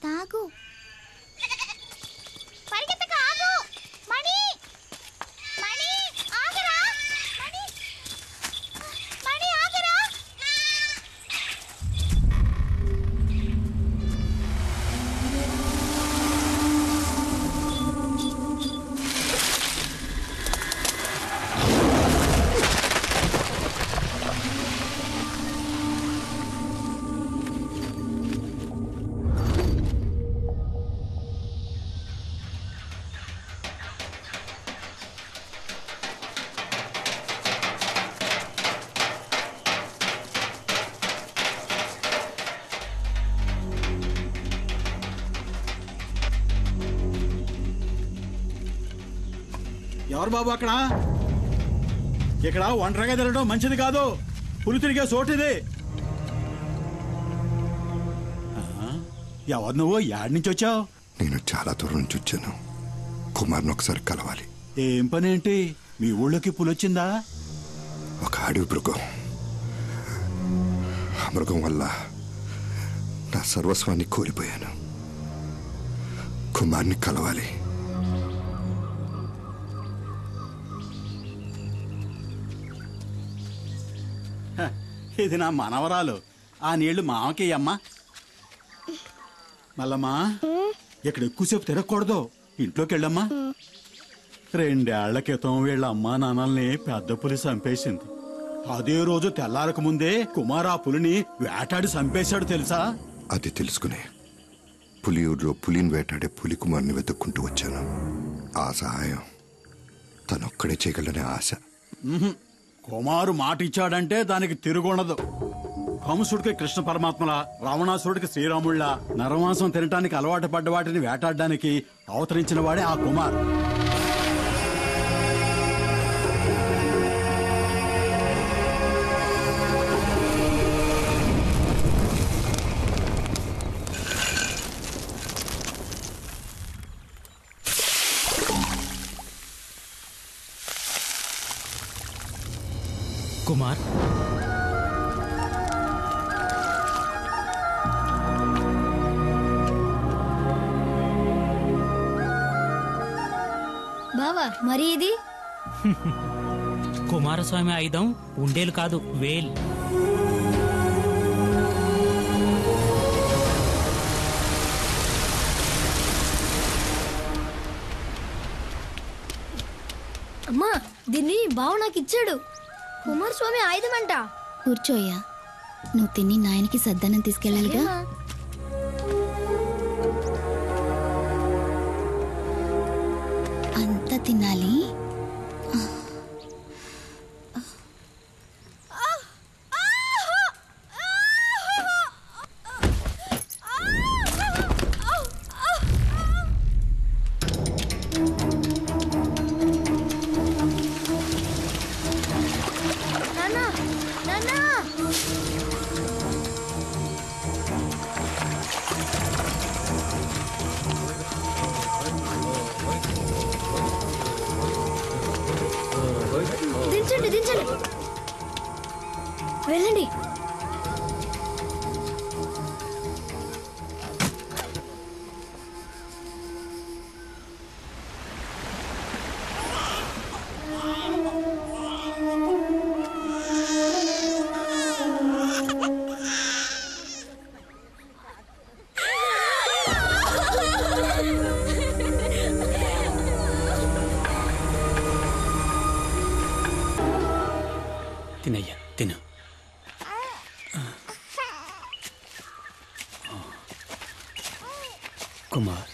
తాగు. పరిగెత్తక, ఆగు. మణి, మణి ఆగరా, మణి, మణి ఆగరా. ఎవరు బాబు అక్కడ? ఇక్కడ ఒంటరిగా తిరగడం మంచిది కాదు. పులి తిరిగే చోటిది. ఎవరు నువ్వు? యాడ్ నుంచి వచ్చావు? నేను చాలా దూరం నుంచి వచ్చాను. కుమార్ని ఒకసారి కలవాలి. ఏం పని ఏంటి? మీ ఊళ్ళోకి పులి వచ్చిందా? ఒక అడవి మృగం. ఆ మృగం వల్ల నా సర్వస్వాన్ని కోల్పోయాను. కుమార్ని కలవాలి. ఇది నా మనవరాలు. ఆ నీళ్లు మామకి అమ్మా. మల్లమ్మా, ఇక్కడ ఎక్కువసేపు తిరగకూడదు. ఇంట్లోకి వెళ్ళమ్మా. 2 ఏళ్ల క్రితం వీళ్ళ అమ్మా నాన్నల్ని పెద్ద పులి చంపేసింది. అదే రోజు తెల్లారక ముందే కుమార్ ఆ పులిని వేటాడి చంపేశాడు తెలుసా? అది తెలుసుకునే పులియూరులో పులిని వేటాడే పులి కుమార్ని వెతుక్కుంటూ వచ్చాను. ఆ సహాయం తనొక్కడే చేయగలనే ఆశ. కుమారు మాట ఇచ్చాడంటే దానికి తిరుగుండదు. కంసుడికి కృష్ణ పరమాత్మల, రావణాసురుడికి శ్రీరాముళ్ళ, నరమాంసం తినటానికి అలవాటు పడ్డ వాటిని వేటాడడానికి అవతరించిన వాడే ఆ కుమార్. కుమార్, బావా మరి ఇది కుమారస్వామి ఆయుధం ఉండేలు కాదు, వేల్. అమ్మా, దీన్ని బావ నాకు ఇచ్చాడు. కుమారస్వామి ఆయుధం అంట. కూర్చోయ్యా. నువ్వు తిని నాయనకి సద్దనం తీసుకెళ్ళాలిగా. అంతా తినాలి. దించండి దించండి, వెళ్ళండి. తినయ్యా, తిను. కుమార్,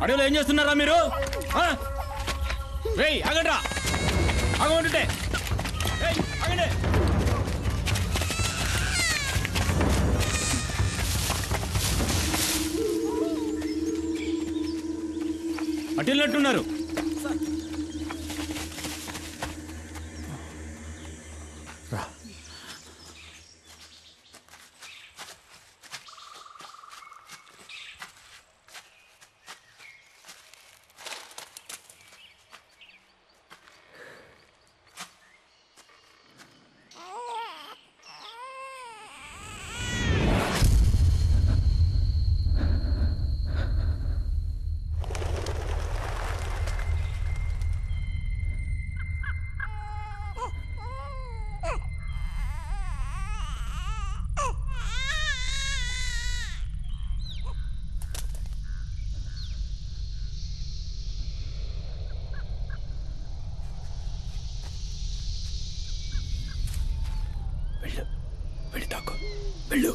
అడవిలో ఏం చేస్తున్నారా మీరు? ఆగండ్రా, ఆగమంటుంటే ఆగండి. అటు వెళ్ళినట్టున్నారు. వెళ్ళి తాకు వెళ్ళు.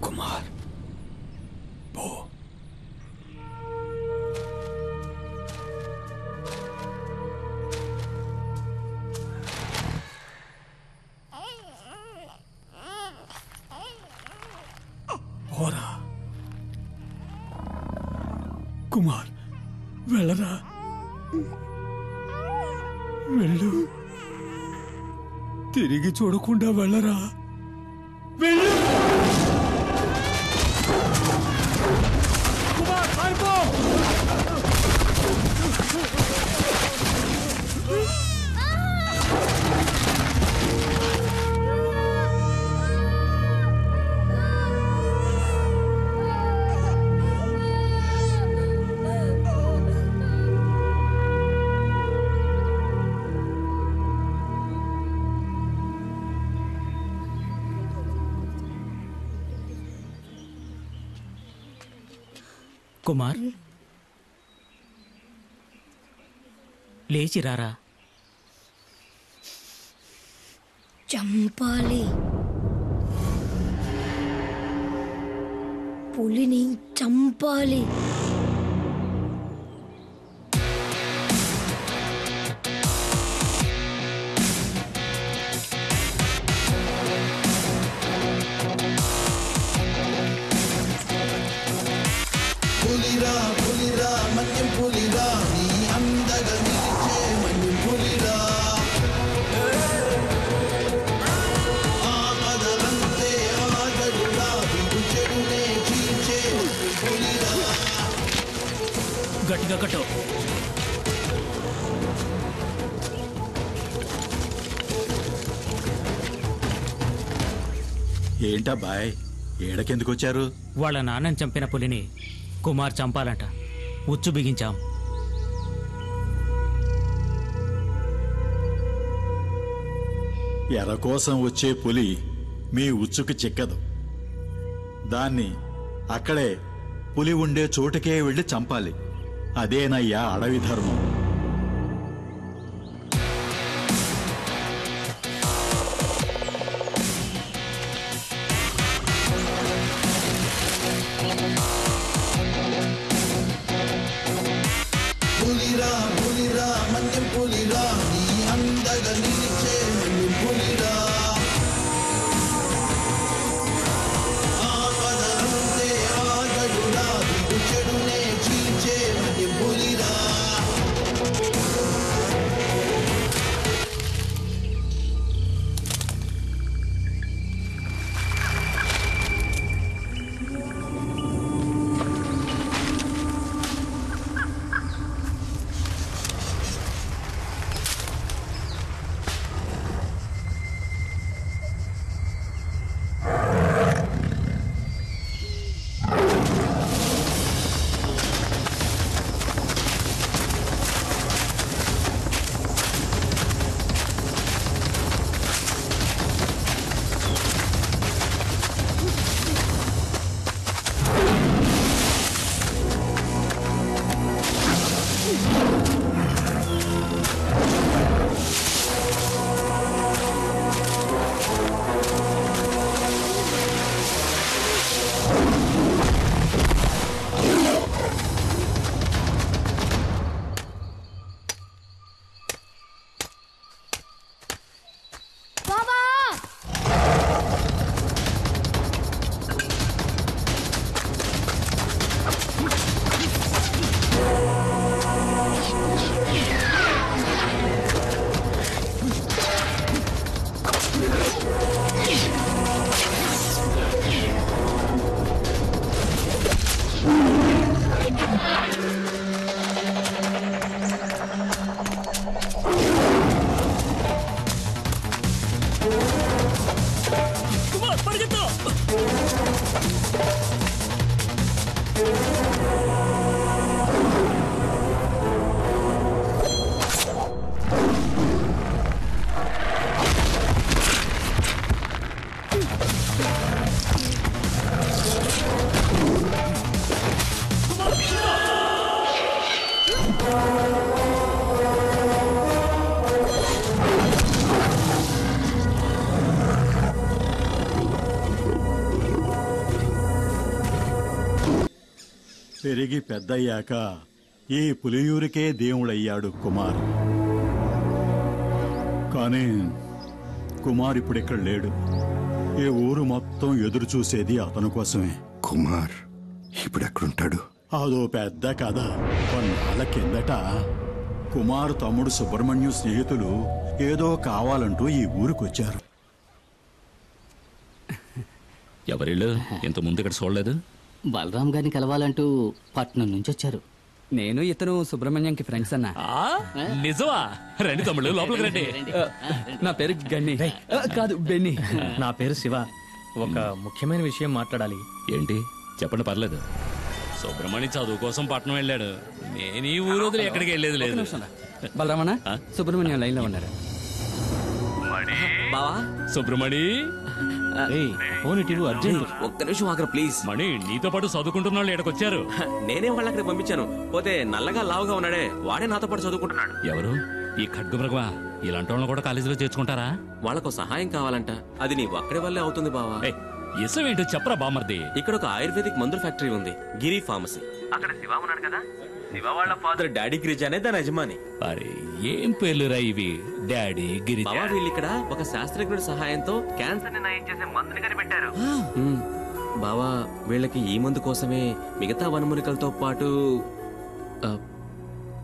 కుమార్ పో. పోరా కుమార్, వెళ్ళరా, వెళ్ళు. తిరిగి చూడకుండా వెళ్ళరా, వెళ్ళు. కుమార్ పారిపో. కుమార్, లేచి రారా. చంపాలి, పులిని చంపాలి. గట్టిగా కట్టు. ఏంటా బాయ్, ఏడకెందుకు వచ్చారు? వాళ్ళ నాన్నని చంపిన పులిని కుమార్ చంపాలంట. ఉచ్చు బిగించాం. ఎర కోసం వచ్చే పులి మీ ఉచ్చుకు చిక్కదు. దాన్ని అక్కడే పులి ఉండే చోటుకే వెళ్ళి చంపాలి. అదేనయ్యా అడవి ధర్మం. పెరిగి పెద్దయ్యాక ఈ పులియూరికే దేవుడయ్యాడు కుమార్. కానీ కుమార్ ఇప్పుడిక్కడ లేడు. ఈ ఊరు మొత్తం ఎదురు చూసేది అతని కోసమే. కుమార్ ఇప్పుడు ఎక్కడుంటాడు? అదో పెద్ద కథ. కొన్నాళ్ళ కిందట కుమార్ తమ్ముడు సుబ్రహ్మణ్యం స్నేహితులు ఏదో కావాలంటూ ఈ ఊరికొచ్చారు. ఎవరిళ్ళు ఇంత ముందు ఇక్కడ చూడలేదు? బలరాం గారిని కలవాలంటూ పట్నం నుంచి వచ్చారు. నేను ఇతను సుబ్రహ్మణ్యంకి ఫ్రెండ్స్ అన్నా. నిజమా? రండి తమ్ముళ్ళు, లోపలికి రండి. నా పేరు గన్ని. కాదు, బెన్ని. నా పేరు శివ. ఒక ముఖ్యమైన విషయం మాట్లాడాలి. ఏంటి చెప్పండి, పర్లేదు. సుబ్రహ్మణ్యం చదువు కోసం పట్నం వెళ్ళాడు. నేను ఈ ఊరు వదిలి ఎక్కడికి వెళ్ళేది లేదు. బలరామన్న, సుబ్రహ్మణ్యం లైన్ లో ఉన్నారు. బావా, సుబ్రహ్మణి ఒక్క నిమిషం ఆగరా ప్లీజ్. మణి, నీతో పాటు చదువుకుంటున్న వాళ్ళు ఇక్కడికొచ్చారు. నేనే వాళ్ళ అక్కడ పంపించాను. పోతే నల్లగా లావుగా ఉన్నాడే వాడే నాతో పాటు చదువుకుంటున్నాడు. ఎవరు? ఈ ఖడ్గమృగమా? ఇలాంటి వాళ్ళని కూడా కాలేజీలో చేర్చుకుంటారా? వాళ్ళకు సహాయం కావాలంట. అది నీ ఒక్కడి వల్లే అవుతుంది బావా. ఇసం ఏంటో చెప్పరా బామర్ది. ఇక్కడ ఒక ఆయుర్వేదిక్ మందుల ఫ్యాక్టరీ ఉంది, గిరి ఫార్మసీ. అక్కడ శివ ఉన్నాడు కదా, శివ వాళ్ళ ఫాదర్ డాడీ గిరిజ అనే దాని యజమాని. అరే ఏం పేర్లురా ఇవి? డాడీ గిరిజ. బావా, వీళ్ళు ఇక్కడ ఒక శాస్త్రజ్ఞుడి సహాయంతో క్యాన్సర్ ని నయం చేసే మందుని కనిపెట్టారు. బావా, వీళ్ళకి ఈ మందు కోసమే మిగతా వనమూలికలతో పాటు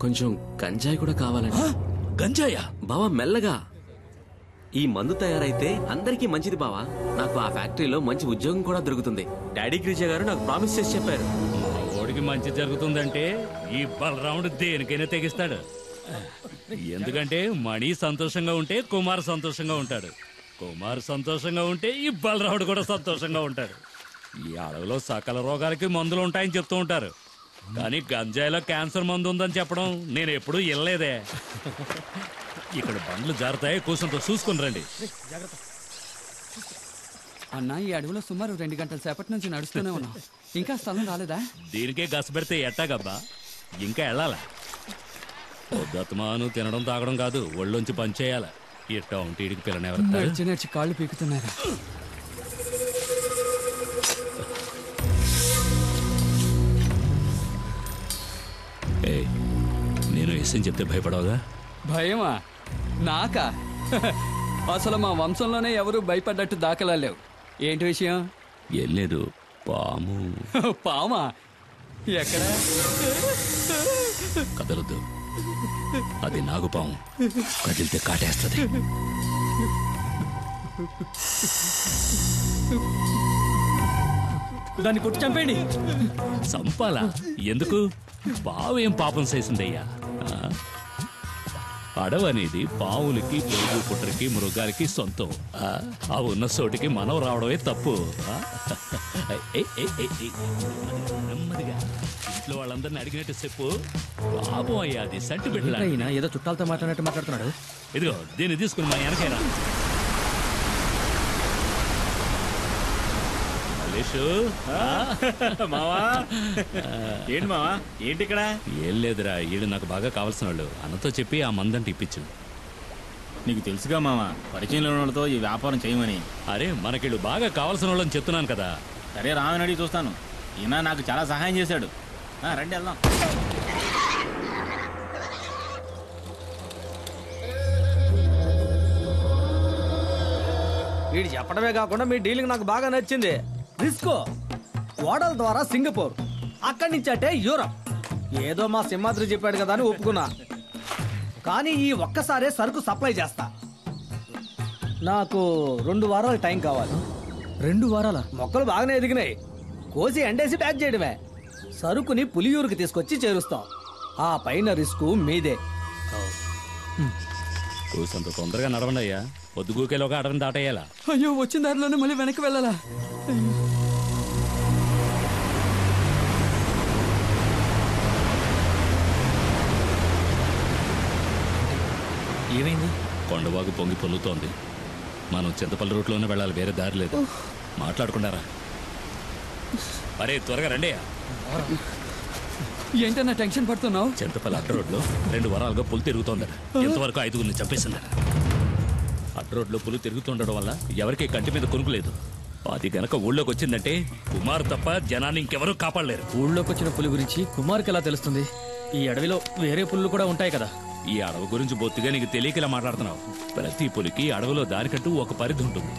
కొంచెం గంజాయి కూడా కావాలంట. గంజాయా? బావా మెల్లగా. ఈ మందు తయారైతే అందరికీ మంచిది బావా. నాకు ఆ ఫ్యాక్టరీలో మంచి ఉద్యోగం కూడా దొరుకుతుంది. డాడీ గిరిజ గారు నాకు ప్రామిస్ చేసి చెప్పారు. ఓడికి మంచి జరుగుతుందంటే ఈ బలరాముడు దేనికైనా తెగిస్తాడు. ఎందుకంటే మణి సంతోషంగా ఉంటే కుమార్ సంతోషంగా ఉంటాడు. కుమార్ సంతోషంగా ఉంటే ఈ బలరాముడు కూడా సంతోషంగా ఉంటాడు. ఈ అడవిలో సకల రోగాలకి మందులు ఉంటాయని చెప్తూ ఉంటారు, కానీ గంజాయిలో క్యాన్సర్ మందు ఉందని చెప్పడం నేను ఎప్పుడూ వినలేదే. ఇక్కడ బండ్లు జారుతాయి, కూర్చొంతో చూసుకుని రండి. అన్నా, ఈ అడవిలో సుమారు 2 గంటల సేపటి నుంచి నడుస్తూనే ఉన్నాం. ఇంకా స్థలం రాలేదా? దీనికే గస పెడితే ఎట్టాగబ్బా, ఇంకా వెళ్ళాలా? పొద్దుమాను తినడం తాగడం కాదు, ఒళ్ళొంచి పనిచేయాల. ఇట్టా ఉంటే ఇడికి పిల్లనెవరు నడిచి నడిచి కాళ్ళు పీకుతున్నారు. నేను ఎస్ఎం చెప్తే భయపడవుగా? భయమా? నాకా? అసలు మా వంశంలోనే ఎవరు భయపడ్డట్టు దాఖలా లేవు. ఏంటి విషయం? ఏం లేదు, పాము. పామా? ఎక్కడ? కదలొద్దు, అది నాగుపాము. కదిలితే కాటేస్తుంది. దాన్ని కొట్టి చంపేయండి. చంపాలా? ఎందుకు? పావు ఏం పాపం చేసిందయ్యా? అడవనేది పావులకి, పొరుగు పుట్టరికి, మృగాలకి సొంతం. ఆ ఉన్న చోటికి మనం రావడమే తప్పు. నెమ్మదిగా ఇంట్లో వాళ్ళందరినీ అడిగినట్టు చెప్పు. పాపం అయ్యా, అది సంటి బిడ్డలా. ఏదో చుట్టాలతో మాట్లాడినట్టు మాట్లాడుతున్నాడు. ఇదిగో దీన్ని తీసుకుని మా వెనకైనా. మావా, ఏంటి మావా, ఏంటి ఇక్కడ? ఏం లేదురా, ఈడు నాకు బాగా కావాల్సిన వాళ్ళు. అన్నతో చెప్పి ఆ మందంటే ఇప్పించు. నీకు తెలుసుగా మావా, పరిచయం లేని వాళ్ళతో ఈ వ్యాపారం చేయమని. అరే మనకిళ్ళు బాగా కావాల్సిన వాళ్ళని చెప్తున్నాను కదా. సరే, రామని అడిగి చూస్తాను. ఈయన నాకు చాలా సహాయం చేశాడు. రండి వెళ్దాం. వీడు చెప్పడమే కాకుండా మీ డీలింగ్ నాకు బాగా నచ్చింది. రిస్కో ఓడల ద్వారా సింగపూర్, అక్కడి నుంచి అంటే యూరప్. ఏదో మా సింహాద్రి చెప్పాడు కదా అని ఒప్పుకున్నా. కానీ ఈ ఒక్కసారే సరుకు సప్లై చేస్తా. నాకు 2 వారాలు టైం కావాలి. 2 వారాల? మొక్కలు బాగానే ఎదిగినాయి. కోసి ఎండేసి ప్యాక్ చేయడమే. సరుకుని పులియూరుకి తీసుకొచ్చి చేరుస్తాం. ఆ పైన రిస్క్ మీదే. కూసంత తొందరగా నడవండి అయ్యా, పొద్దుగూకేలోగా అడవిని దాటేయాలా. అయ్యో, వచ్చిన దారిలోనే మళ్ళీ వెనక్కి వెళ్ళాలా? ఏమైంది? కొండవాగు పొంగి పొల్లుతోంది. మనం చింతపల్లి రూట్లోనే వెళ్ళాలి, వేరే దారి లేదు. మాట్లాడుకున్నారా? అరే త్వరగా రండి. ఏంటన్నా టెన్షన్ పడుతున్నావు? చింతపల్లి అడ్డ రోడ్లో 2 వారాలుగా పులి తిరుగుతోందట. ఇంతవరకు 5గురిని చంపేసిందట. అడ్డ రోడ్లో పులి తిరుగుతుండడం వల్ల ఎవరికి కంటి మీద కొనుక్కు లేదు. అది గనక ఊళ్ళోకి వచ్చిందంటే కుమార్ తప్ప జనాన్ని ఇంకెవరూ కాపాడలేరు. ఊళ్ళోకి వచ్చిన పులి గురించి కుమార్కి ఎలా తెలుస్తుంది? ఈ అడవిలో వేరే పులులు కూడా ఉంటాయి కదా. ఈ అడవి గురించి బొత్తిగా నీకు తెలియక ఇలా మాట్లాడుతున్నావు. ప్రతి పులికి అడవిలో దానికంటూ ఒక పరిధి ఉంటుంది.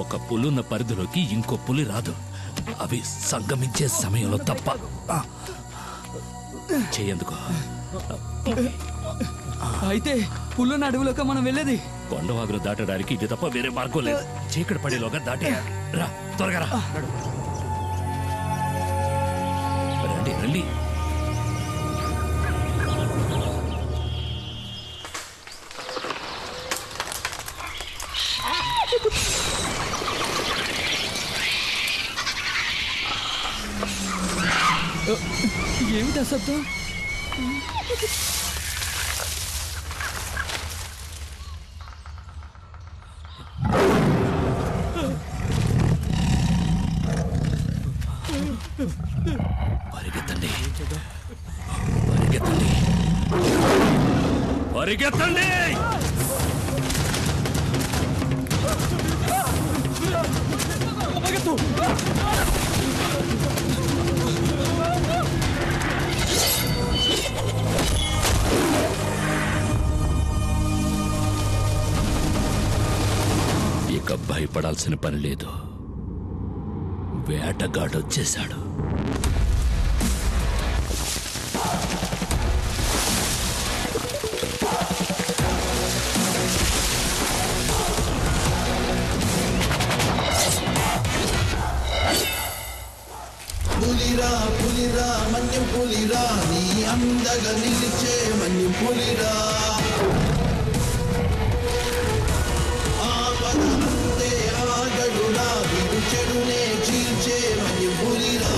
ఒక పులున్న పరిధిలోకి ఇంకో పులి రాదు. అవి సంగమించే సమయంలో తప్ప. చెయ్యందుకో. అయితే పుల్లున్న అడవిలోకి మనం వెళ్ళేది? కొండవాగులు దాటడానికి ఇది తప్ప వేరే మార్గం లేదు. చీకటి పడేలోగా దాటేయాలి. రా, త్వరగా రా. రండి రండి. ఏమిటా శబ్దం? పరిగెత్తండి, పరిగెత్తండి, పరిగెత్తండి. ఇక భయపడాల్సిన పని లేదు. వేటగాడు వచ్చేశాడు. పులిరా పులిరా మన్యం పులిరా, నీ అందగా నిలిచే మన్యం పులిరా. ఆపద అంతే ఆగడురా, విడు చెడునే చీల్చే మన్యం పులిరా.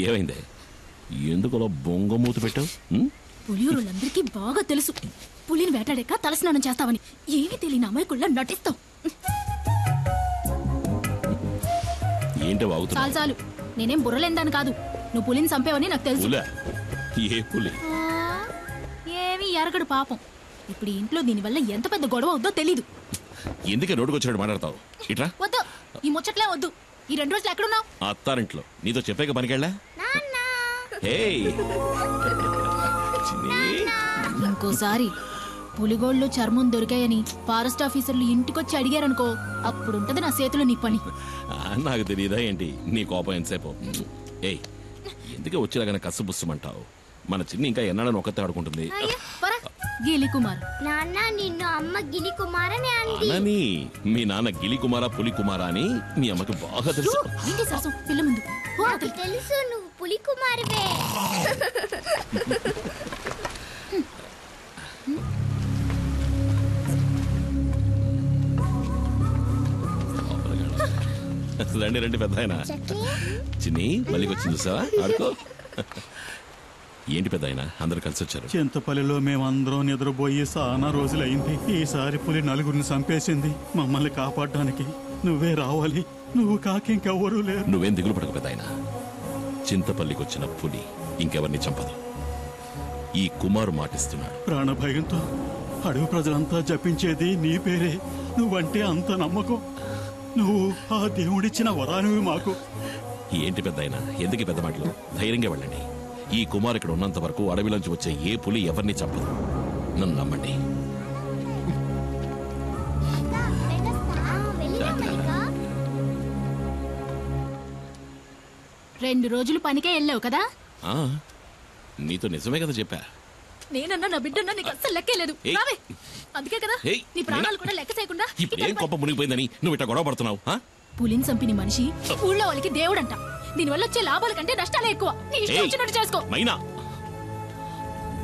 ఏమైంది? ఎందుకలా బొంగమూత పెట్టావు? పులియూరులందరికీ బాగా తెలుసు పులిని వేటాడాక తలస్నానం చేస్తావని. ఏమీ తెలియని అమాయకుల్లా నటిస్తావు. ఏంటో వాగుతున్నా? చాలు చాలు, నేనేం బుర్రలేందాను కాదు. నువ్వు పులిని చంపేవని నాకు తెలుసు. ఏ పులి? ఏమీ ఎరగడు పాపం. ఇప్పుడు ఈ ఇంట్లో దీనివల్ల ఎంత పెద్ద గొడవ అవుద్దో తెలీదు. ఎందుకే రోడ్డుకు వచ్చినట్టు మాట్లాడతావు? ఇట్రా. వద్దు, ఈ ముచ్చట్లే వద్దు. ఈ 2 రోజులు ఎక్కడున్నావు? అత్తారింట్లో. నీతో చెప్పాక పనికెళ్ళా? ఇంకోసారి పులిగోళ్ళు చర్మం దొరికాయని ఫారెస్ట్ ఆఫీసర్లు ఇంటికొచ్చి అడిగారనుకో, అప్పుడుంటది నా చేతిలో నీ పని. నాకు తెలియదా ఏంటి నీ కోపం ఎంతసేపు? ఏయ్, ఎందుకే వచ్చేలాగానే కసుబుస్సుమంటావు? మన చిన్ని ఇంకా ఎన్నాడని ఒక్కతే ఆడుకుంటుంది. గిలి కుమార్. నాన్న నిన్ను అమ్మ గిలి కుమార్ అని అంది. అనని మీ నాన్న గిలి కుమారా పులి కుమారా అని మీ అమ్మకి బాగా తెలుసు. పిల్ల ముందు నాకు తెలుసు నువ్వు పులి కుమారువే. రండి రండి పెద్ద ఆయన. చిన్ని మళ్ళీ వచ్చింది చూసావా? ఆడుకో. ఏంటి పెద్ద ఆయన అందరూ కలిసి వచ్చారు? చింతపల్లిలో మేమందరం నిద్రపోయి చాలా రోజులైంది. ఈసారి పులి 4 చంపేసింది. మమ్మల్ని కాపాడడానికి నువ్వే రావాలి. నువ్వు కాకి ఇంకెవ్వరూ లేరు. నువ్వేం దిగులు పడకు పెద్ద ఆయన. చింతపల్లికి వచ్చిన పులి ఇంకెవరిని చంపదు. ఈ కుమారు మాటిస్తున్నాడు. ప్రాణభయంతో అడవి ప్రజలంతా జపించేది నీ పేరే. నువ్వంటే అంత నమ్మకం. నువ్వు ఆ దేవుడిచ్చిన వరానివి మాకు. ఏంటి పెద్ద ఆయన ఎందుకు పెద్ద మాటలు? ధైర్యంగా వెళ్ళండి. ఈ కుమార్ ఇక్కడ ఉన్నంత వరకు అడవిలోంచి వచ్చే ఏ పులి ఎవరిని చంపదు. నన్ను నమ్మండి. 2 రోజులు పనికే వెళ్ళావు కదా? నీతో నిజమే కదా చెప్పా. నేనన్నా నా బిడ్డన్నా నీకు అస్సలు లెక్కేలేదు. అందుకే కదా నీ ప్రాణాలు కూడా లెక్క చేయకుండా ఇప్పుడు ఏం కొంప మునిగిపోయిందని నువ్వు ఇట్లా గొడవ పడుతున్నావు? పులిని చంపిన మనిషి ఊళ్ళో వాళ్ళకి దేవుడంట. దీనివల్ల వచ్చే లాభాల కంటే నష్టాలే ఎక్కువ. నీ ఇష్టం వచ్చినట్టు చేసుకో. మైనా